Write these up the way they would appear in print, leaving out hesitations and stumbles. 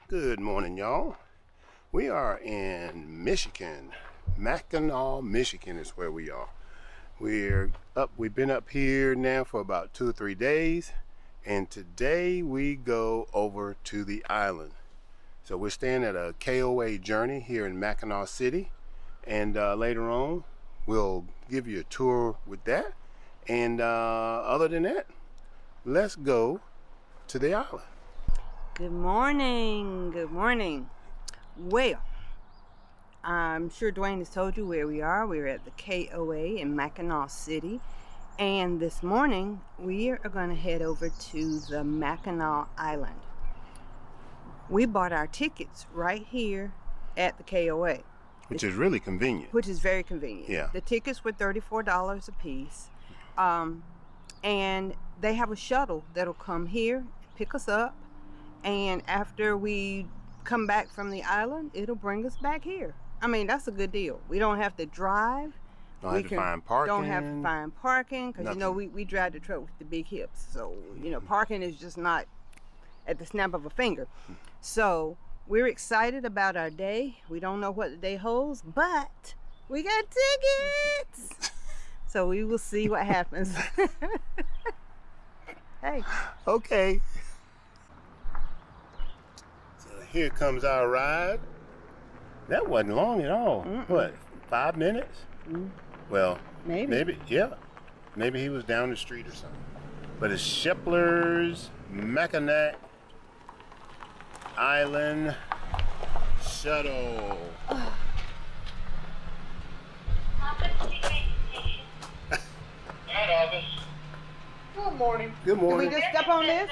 Good morning, y'all. We are in Michigan. Mackinac, Michigan is where we are. We've been up here now for about 2 or 3 days, and today we go over to the island. So we're staying at a KOA Journey here in Mackinac City, and later on we'll give you a tour with that. And other than that, let's go to the island. Good morning. Good morning. Well, I'm sure Dwayne has told you where we are. We're at the KOA in Mackinac City. And this morning, we are going to head over to the Mackinac Island. We bought our tickets right here at the KOA. Which is really convenient. Which is very convenient. Yeah. The tickets were $34 a piece. And they have a shuttle that'll come here, pick us up. And after we come back from the island, it'll bring us back here. I mean, that's a good deal. We don't have to drive. Don't have to find parking. Don't have to find parking because, you know, we drive the truck with the big hips. So, you know, parking is just not at the snap of a finger. So we're excited about our day. We don't know what the day holds, but we got tickets. So we will see what happens. Hey. Okay. Here comes our ride. That wasn't long at all. What, 5 minutes? Well, maybe, yeah. Maybe he was down the street or something. But it's Shepler's Mackinac Island Shuttle. Good morning. Good morning. Can we just step on this?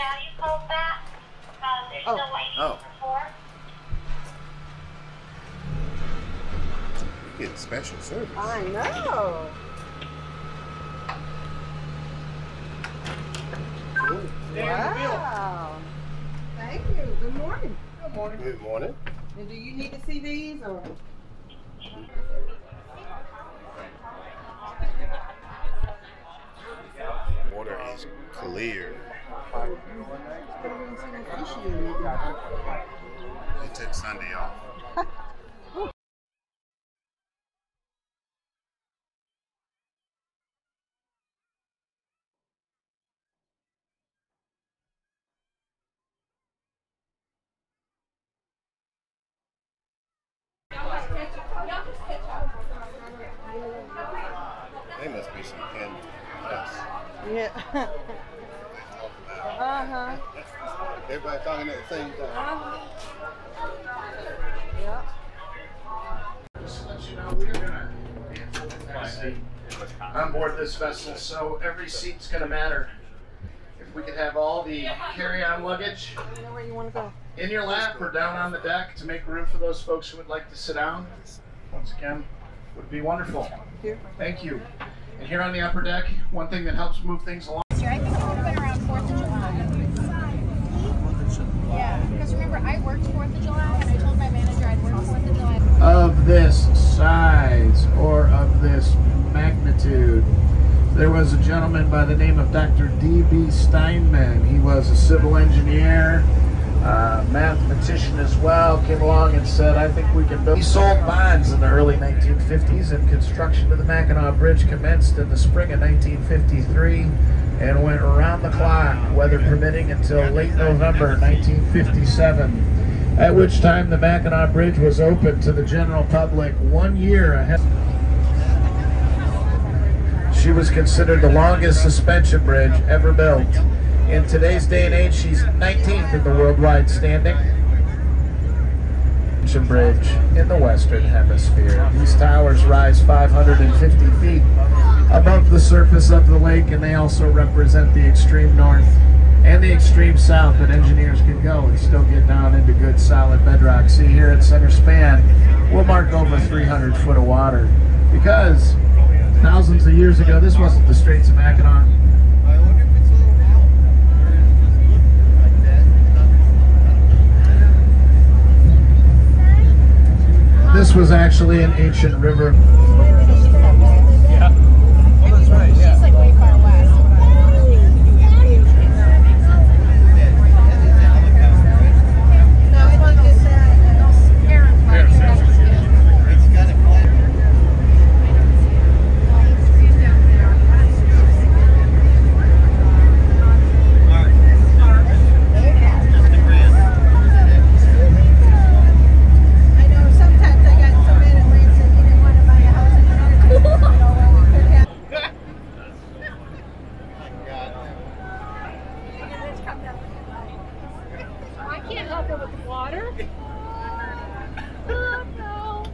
Oh. You're getting special service. I know. Cool. Wow. Thank you. Good morning. Good morning. Good morning. And do you need to see these or? Water is clear. They took Sunday off. They must be some candy. Yes. Yeah. Uh-huh. Everybody talking at the same time. Yeah. Just to let you know, we're gonna be in full capacity on board this vessel, so every seat's gonna matter. If we could have all the carry-on luggage You know where you want to go? in your lap or down on the deck to make room for those folks who would like to sit down, once again, would be wonderful. Here. Thank you. And here on the upper deck, one thing that helps move things along. I think it would have been around 4th of July. Yeah, because remember, I worked 4th of July, and I told my manager I'd work 4th of July. Of this size or of this magnitude. There was a gentleman by the name of Dr. D.B. Steinman. He was a civil engineer, mathematician as well, came along and said, I think we can build. He sold bonds in the early 1950s, and construction of the Mackinac Bridge commenced in the spring of 1953 and went around the clock, weather permitting, until late November 1957, at which time the Mackinac Bridge was open to the general public 1 year ahead. She was considered the longest suspension bridge ever built. In today's day and age, she's 19th in the worldwide standing. Bridge in the Western Hemisphere. These towers rise 550 feet above the surface of the lake, and they also represent the extreme north and the extreme south that engineers can go and still get down into good solid bedrock. See here at center span, we'll mark over 300 foot of water, because thousands of years ago, this wasn't the Straits of Mackinac. This was actually an ancient river. Yeah. Oh, that's right, yeah. She's like way far west. No, can't help it with the water. Oh no.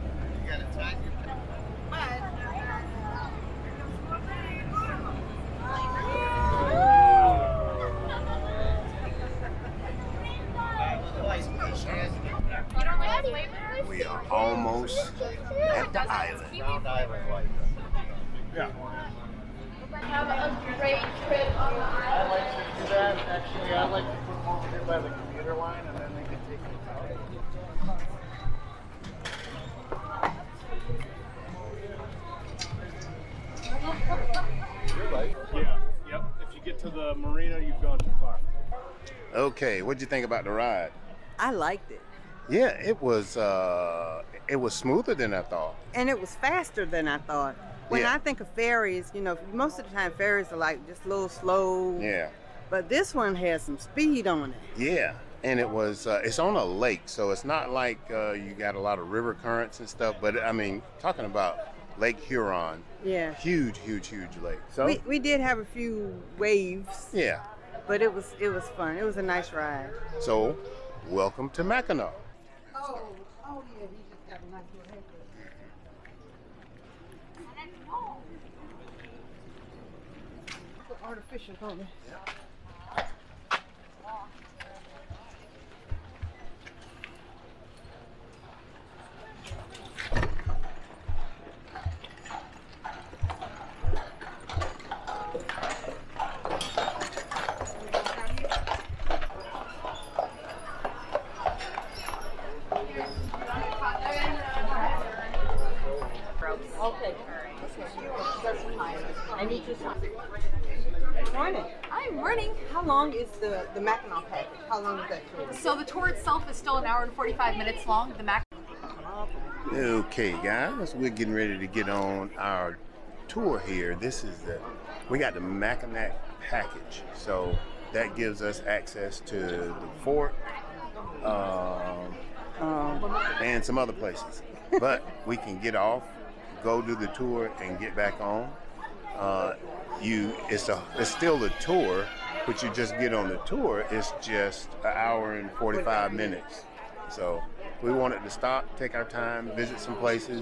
We are almost at the island. Yeah. Have a great trip on the I island. like to do that. Actually, I like to put them over here by the commuter line, and then they can take it out. Yeah. Yep. If you get to the marina, you've gone too far. Okay, what'd you think about the ride? I liked it. Yeah, it was smoother than I thought. And it was faster than I thought. When Yeah. I think of ferries, you know, most of the time ferries are like just a little slow. Yeah. But this one has some speed on it. Yeah, and it was it's on a lake, so it's not like you got a lot of river currents and stuff, but I mean, talking about Lake Huron, Yeah. huge lake. So We did have a few waves, yeah, but it was fun. It was a nice ride. so welcome to Mackinac. Oh yeah, he just got a nice little haircut. Artificial, don't they? Okay. I need you something. Morning. Hi, morning. How long is the Mackinac package? How long is that tour? So the tour itself is still an hour and 45 minutes long. The Mac. Okay, guys, we're getting ready to get on our tour here. We got the Mackinac package, so that gives us access to the fort and some other places. But we can get off, go do the tour, and get back on. It's still a tour, but you just get on the tour. It's just an hour and 45 minutes. So we wanted to stop, take our time, visit some places,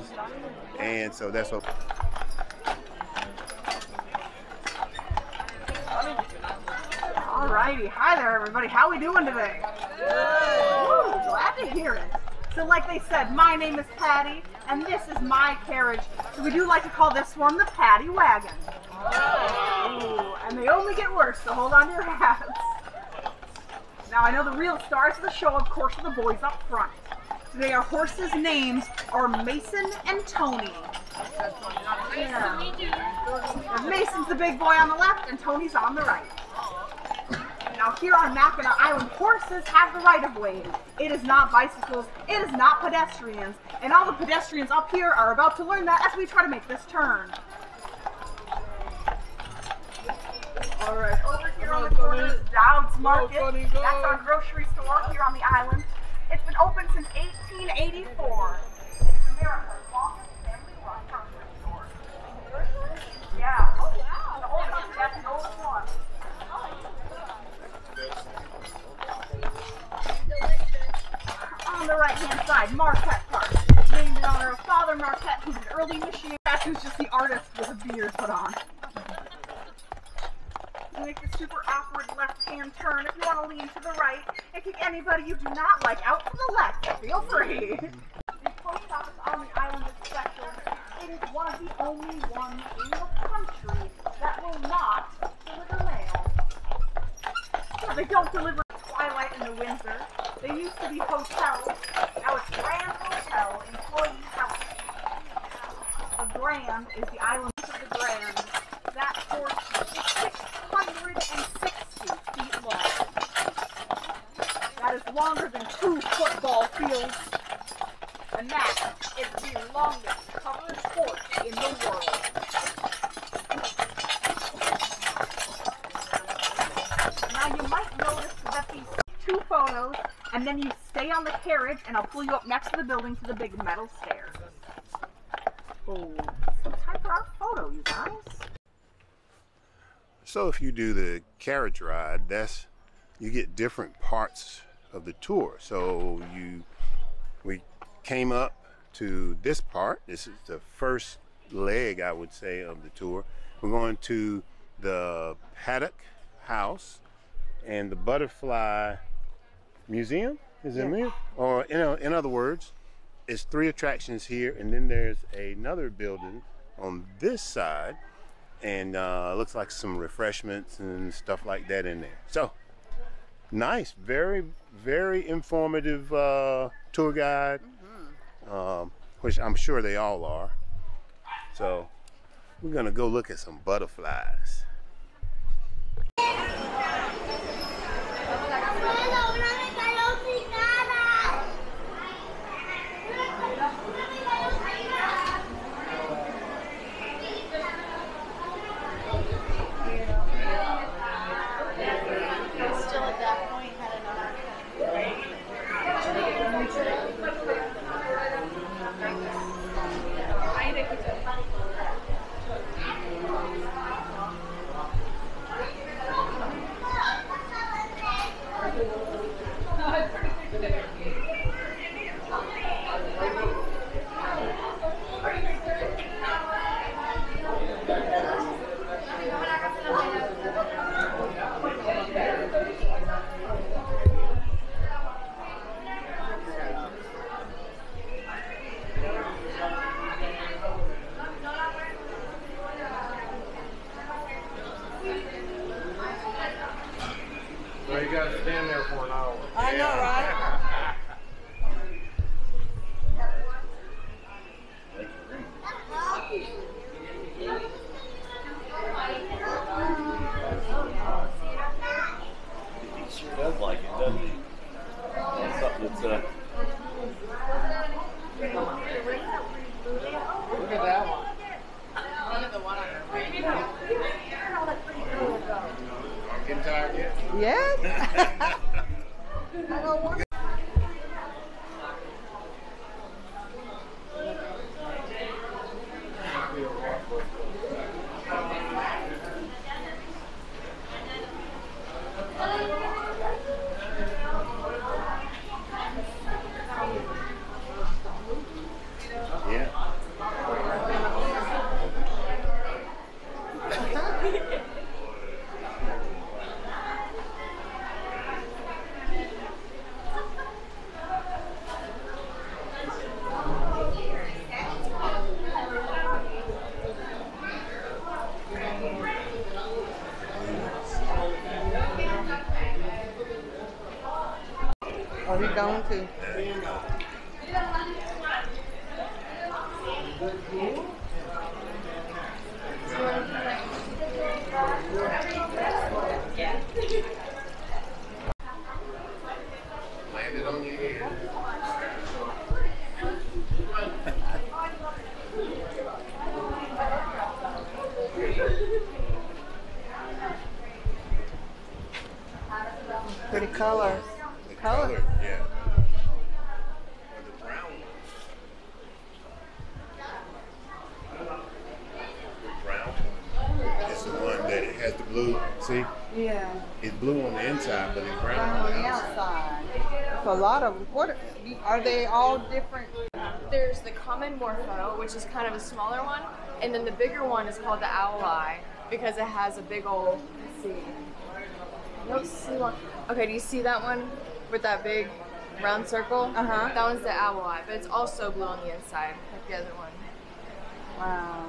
and so that's what. Alrighty, hi there everybody, how we doing today? Woo, glad to hear it. So like they said, my name is Patty, and this is my carriage. So we do like to call this one the Patty Wagon. Ooh, and they only get worse, so hold on to your hats. Now I know the real stars of the show, of course, are the boys up front. Today our horses' names are Mason and Tony. Yeah. And Mason's the big boy on the left, and Tony's on the right. Now here on Mackinac Island, horses have the right-of-way. It is not bicycles, it is not pedestrians, and all the pedestrians up here are about to learn that as we try to make this turn. Alright, over here on the corner is Dowd's Market. That's our grocery store here on the island. It's been open since 1884. It's America's longest family-run grocery store. Yeah. Oh wow. The old country, that's the oldest one. On the right-hand side, Marquette Park, named in honor of Father Marquette, who's an early missionary. That's who's just the artist with a beard put on. You make the super awkward left-hand turn if you want to lean to the right and kick anybody you do not like out to the left. Feel free. The post office on the island is special. It is one of the only ones in the country that will not deliver mail. Yeah, they don't deliver Twilight and the Windsor. They used to be hotels. Now it's Grand Hotel Employee House. The Grand is the island of the Grand. That fort is 660 feet long. That is longer than 2 football fields. And that is the longest covered fort in the world. Now you might notice that these 2 photos, and then you stay on the carriage, and I'll pull you up next to the building to the big metal stairs. Oh, so time for our photo, you guys. So if you do the carriage ride, you get different parts of the tour. So we came up to this part. This is the first leg, I would say, of the tour. We're going to the Paddock House and the Butterfly Museum. Is it me? Or in other words, it's 3 attractions here, and then there's another building on this side, and looks like some refreshments and stuff like that in there. So nice, very, very informative tour guide, which I'm sure they all are. So we're gonna go look at some butterflies. Well, you gotta stand there for an hour. I know, right? He sure does like it, doesn't he? That's something that's Look at that one. I'm getting tired yet. Yes. Are we going to? Landed on your ear. Pretty colors. The color, yeah. Or the brown one. The brown one. It's the one that it has the blue. See? Yeah. It's blue on the inside, but it's brown Brown on on the the outside. outside. So a lot of what are they all different? There's the common morpho, which is kind of a smaller one, and then the bigger one is called the owl eye because it has a big old. Let's see. I don't see one. Okay, do you see that one with that big round circle? Uh-huh. That one's the owl eye, but it's also blue on the inside, like the other one. Wow.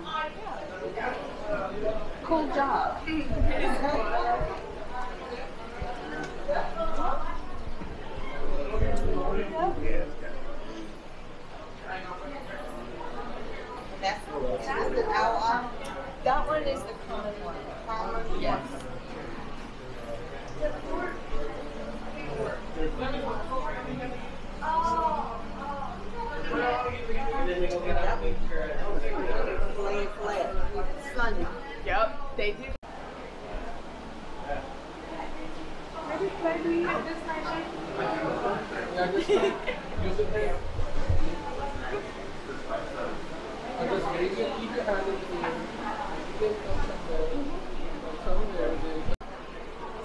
Cool job. That's the owl eye. That one is the common one. Common? Yes. Lay flat. Sunny. Yep, they do.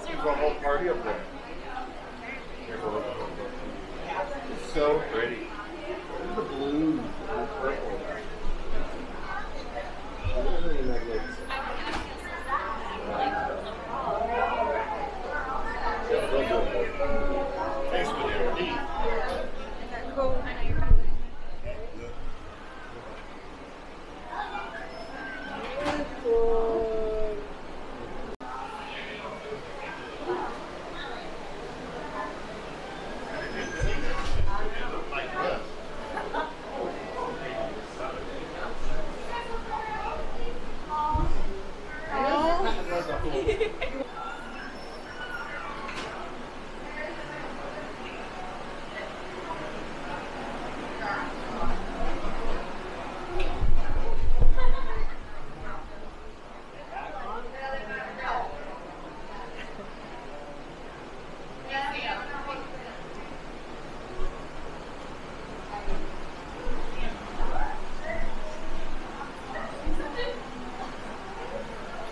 Seems like a whole party up there. Here's a look. so pretty. Look at the blue and purple. Really magnificent. Thanks for the relief. Cool.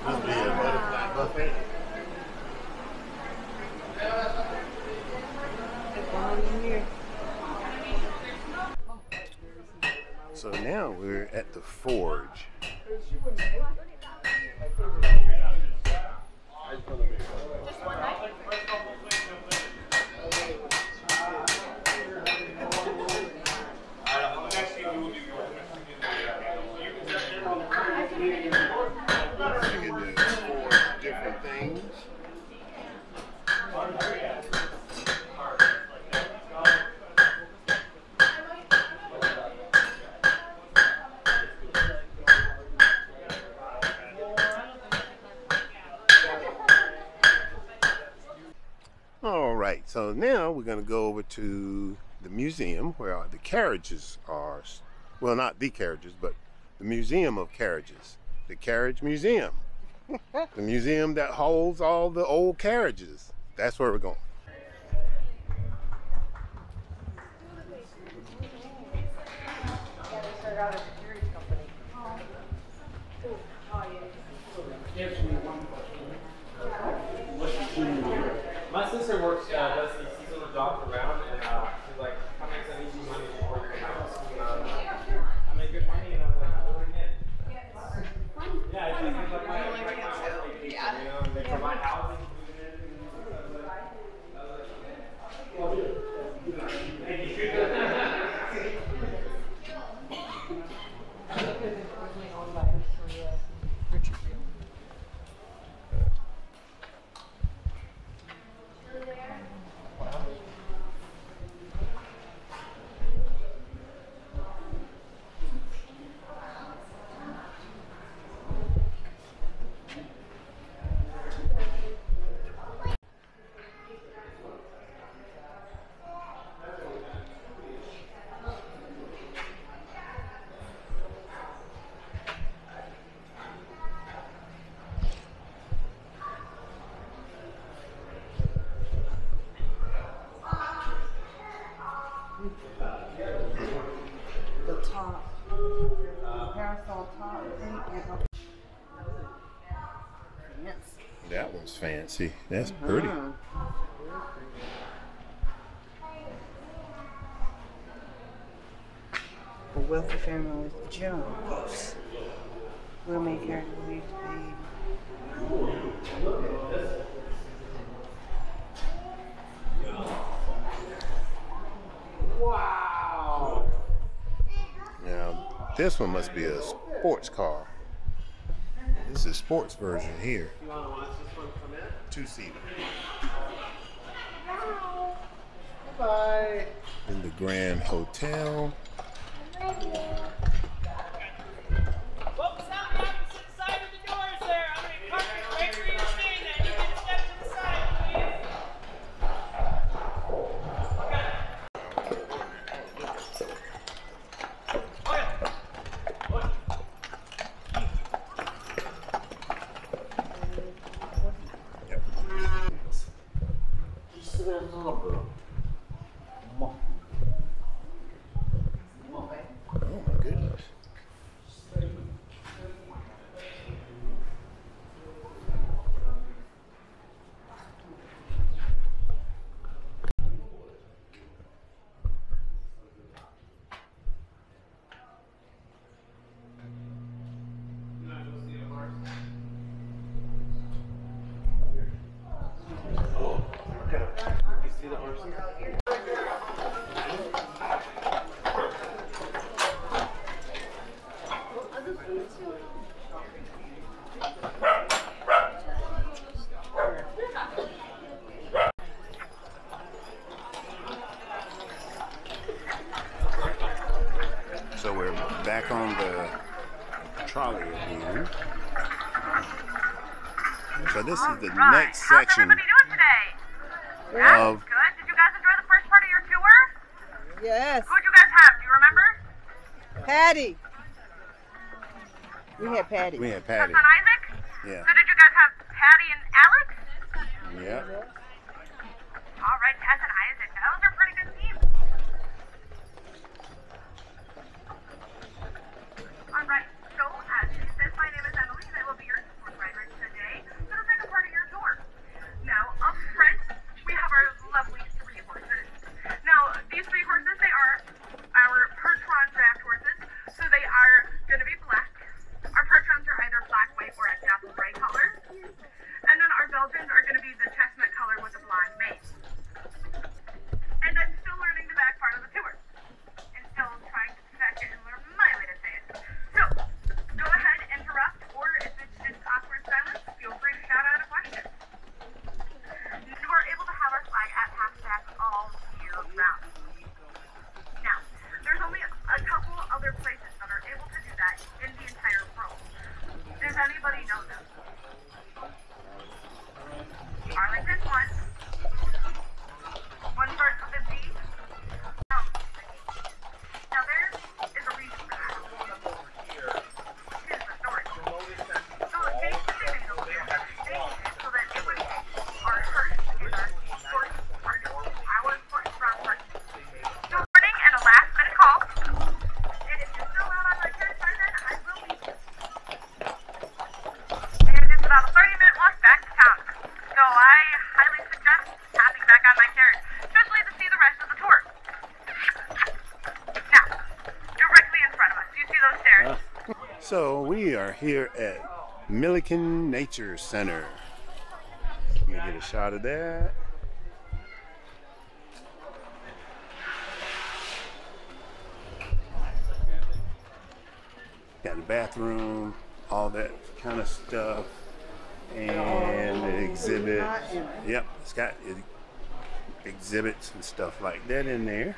Must be a butterfly buffet. So now we're at the Forge. You can do 4 different things. All right, so now we're going to go over to the museum where the carriages are. Well, not the carriages, but the Museum of Carriages. The Carriage Museum. The museum that holds all the old carriages. That's where we're going. My sister works, does these seasonal jobs around, and she's like, how much I need you money before your house? I make good money, and I was like, I'm going in. Yeah, it's like my vacation, you know, and they provide housing, food, and everything. I was like, thank you. The top. Parasol top thing. Yes. That one's fancy. That's pretty. A wealthy family with Jones will make her leave Wow. Now, this one must be a sports car. This is a sports version here. You want to watch this one come in? 2-seater. Bye. In the Grand Hotel. Folks, out the opposite side of the doors there. I'm going to park it right where you're staying at. You can step to the side, please. Oh my goodness. back on the trolley again. So this is the next section How's everybody doing today? of Good. Did you guys enjoy the first part of your tour? Yes. Who'd you guys have? Do you remember? Patty. We had Patty. we had Patty. Son Isaac? Yeah. So did you guys have Patty and Alex? Yeah. All right, Tess and Isaac. Those are pretty good teams. All right. So as you said, my name is Emily, and I will be your support rider today for the second part of your tour. Now, up front, we have our lovely 3 horses. Now, these 3 horses, they are our Percheron draft horses, so they are going to be black. Our Percherons are either black, white, or a dapple gray color. And then our Belgians are going to be the chestnut color with a blonde mane. And I'm still learning the back part of the tour. And still trying to perfect it and learn my way to say it. So, go ahead, interrupt, or if it's just awkward silence, feel free to shout out a question. We're able to have our flag at half-staff all year round. Now, there's only a couple other places that are able to do that in the entire world. Does anybody know them? Arlington's one. One starts with a D. Now there is a reason for that. Here's the story. So basically they don't do that. They did it so that it would our hurt and our sports are just our sports from hurt. So morning and a last minute call. And if you're still out on my carriage by then, I will be here. And it's about a 30-minute walk back to town. So I highly suggest hopping back on my carriage, especially to see the rest of the tour. Now, directly in front of us, do you see those stairs? So we are here at Milliken Nature Center. Let me get a shot of that. Got the bathroom, all that kind of stuff, and the exhibit. Yep, it's got exhibits and stuff like that in there.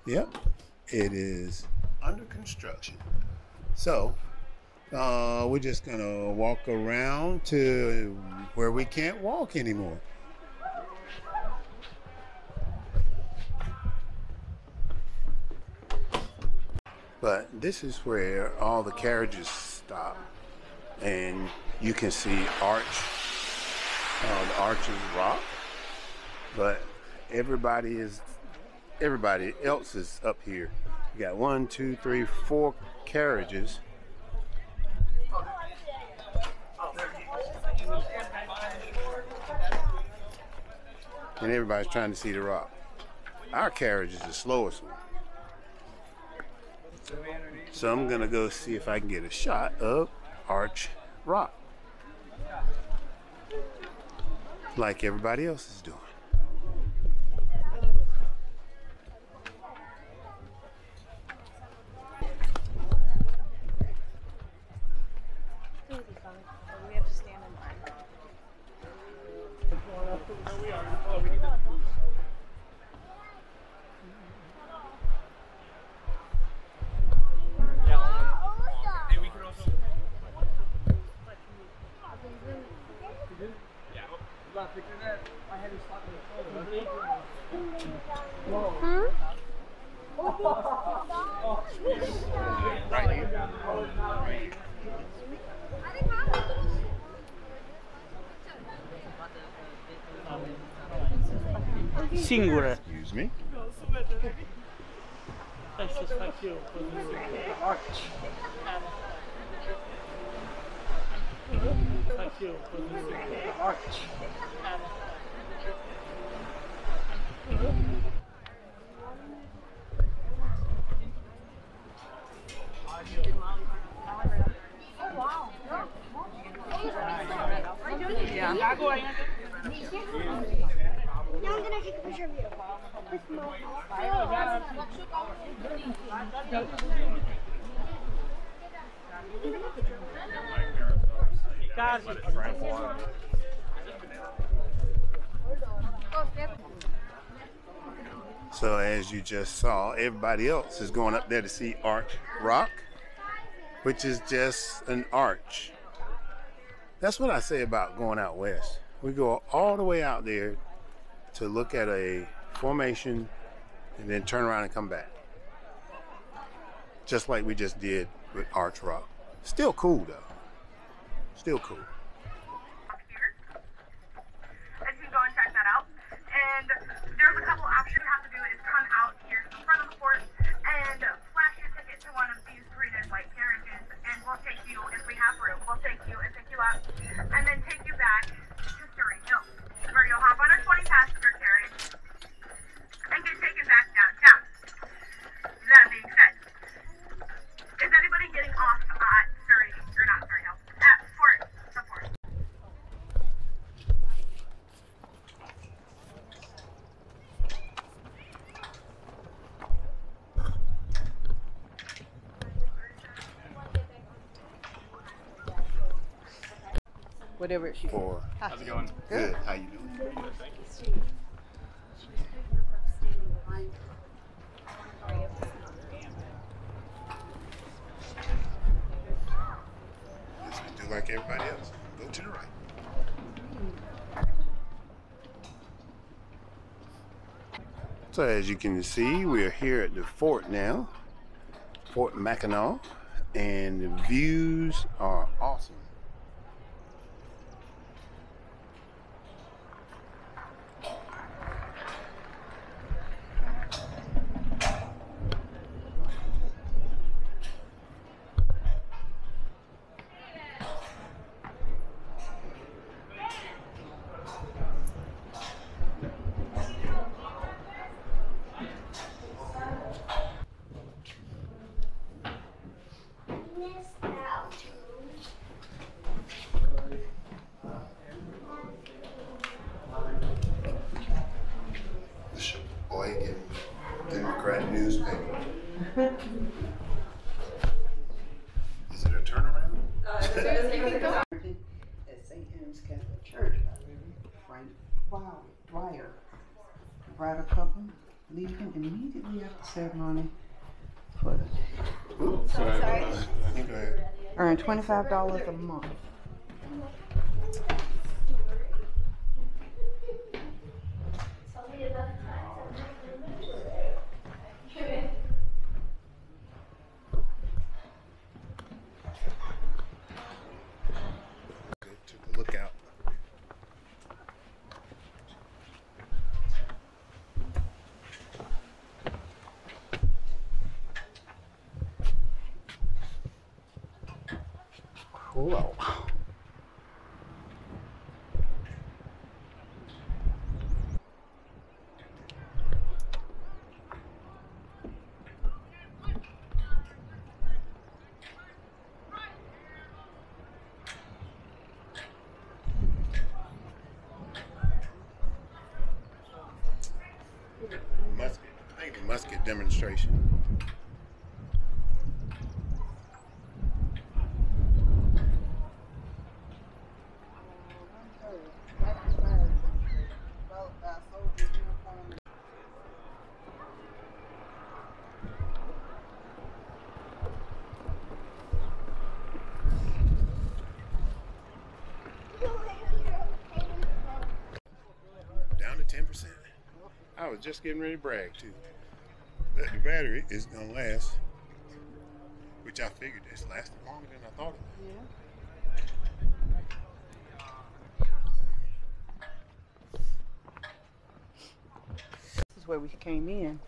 Yep, it is under construction. So we're just gonna walk around to where we can't walk anymore. But this is where all the carriages stop, and you can see the arches rock, but everybody else is up here. You got 1, 2, 3, 4 carriages. And everybody's trying to see the rock. Our carriage is the slowest one. So I'm gonna go see if I can get a shot of Arch Rock, like everybody else is doing. We have to stand in line. Singular. Excuse me. That's just like you. Arch. Like you. Arch. Yeah. Now I'm gonna take a picture of you. With Mo. Guys, So as you just saw, everybody else is going up there to see Arch Rock, which is just an arch. That's what I say about going out west. We go all the way out there to look at a formation and then turn around and come back. Just like we just did with Arch Rock. Still cool though. Still cool. And you can go and check that out. And there's a couple options you have to do is come out here to the front of the fort and flash your ticket to one of these green and white carriages, and we'll take you, if we have room, we'll take you and pick you up and then take you back to Surrey Hills, where you'll hop on a 20-passenger carriage and get taken back downtown. That being said, is anybody getting off at Surrey, or not Surrey Hills, at Fort Support? Whatever it's For How's it going? good. How you doing? Pretty good, thank you. Yes, we do like everybody else. Go to the right. So as you can see, we are here at the fort now, Fort Mackinac, and the views are awesome. This boy getting Democrat newspaper. Is it a turnaround? At St. Anne's Catholic Church, Frank Dwyer, bridal couple leaving immediately after ceremony for earn $25 a month. Took a look out. Whoa. Musket. I think the musket demonstration. Down to 10%. I was just getting ready to brag too. But the battery is gonna last, which I figured it's lasted longer than I thought it would. This is where we came in.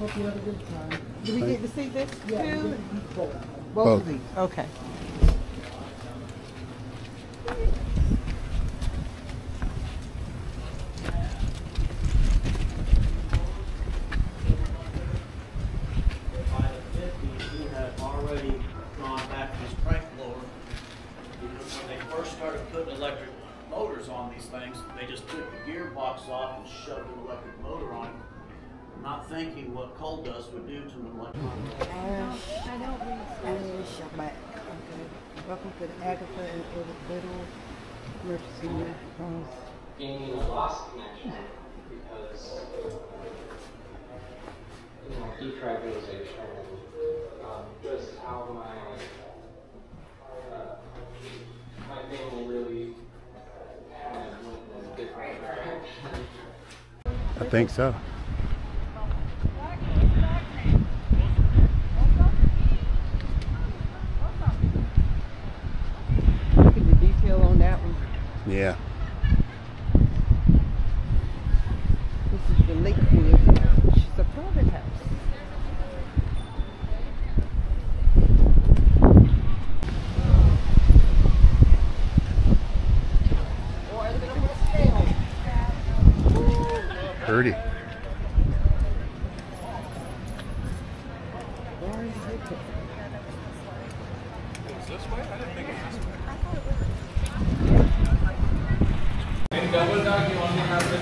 Hope you have a good time. Do we get to see this Yeah, too? you get to eat both. Both of these. Okay. By the 50s, we had already gone back to this crank blower because when they first started putting electric motors on these things, they just took the gearbox off and shoved an electric motor on it, not thinking what coal dust would do to an electric motor. Back. Okay. Welcome to the Agatha and Edith Little Emergency Response. Gaining a lost connection because detribalization, just how my family really kind of went in a different direction. I think so. Look at the detail on that one. Yeah. This is the Lakewood, which is a private house. Pretty. Double dark, you only have the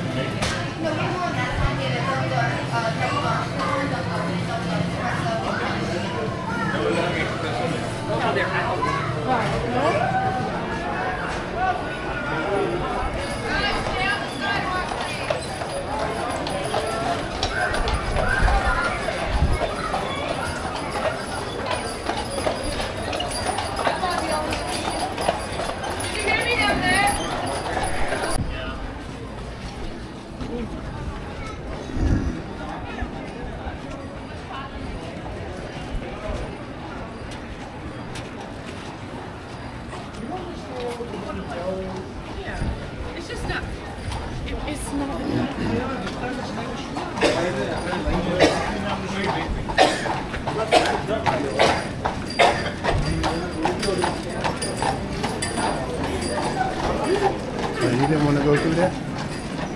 You didn't want to go through that?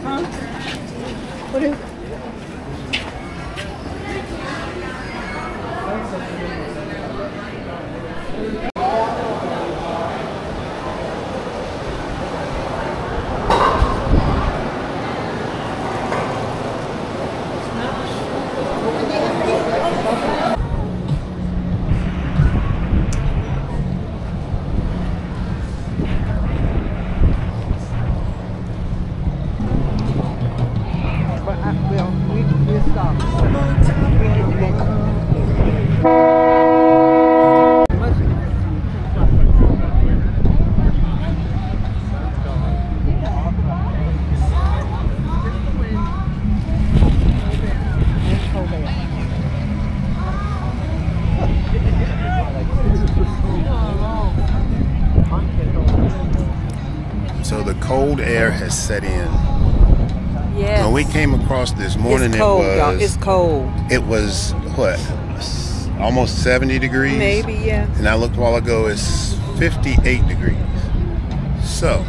Huh? What is it? So the cold air has set in. Yes. When we came across this morning, It's cold, it was y'all. It's cold. It was what, almost 70 degrees? Maybe, yeah. And I looked a while ago, it's 58 degrees. So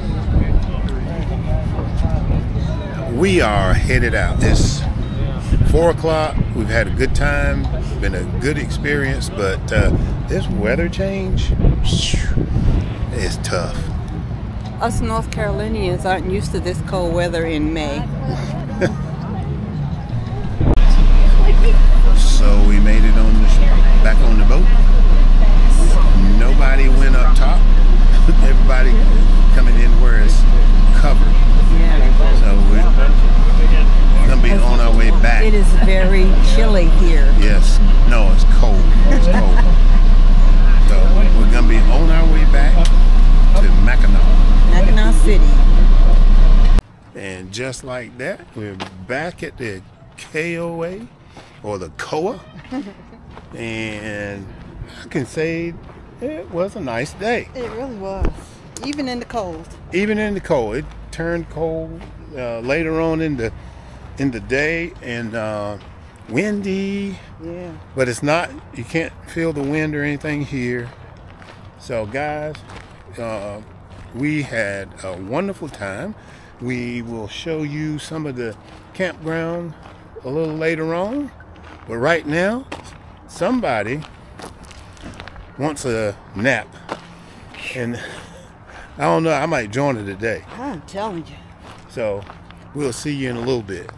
we are headed out. It's 4 o'clock. We've had a good time. Been a good experience, but this weather change is tough. Us North Carolinians aren't used to this cold weather in May. So we made it on back on the boat. Nobody went up top. Everybody coming in where it's covered. Yeah. So we're gonna be on our way back. It is very chilly here. Yes. No, it's cold. It's cold. So we're gonna be on our way back to Mackinac. Mackinac City. And just like that, we're back at the KOA or the COA. And I can say it was a nice day. It really was. Even in the cold. Even in the cold. It turned cold later on in the day, and windy. Yeah. But it's not, you can't feel the wind or anything here. So guys, we had a wonderful time. We will show you some of the campground a little later on. But right now, somebody wants a nap. And I don't know, I might join her today. I'm telling you. So we'll see you in a little bit.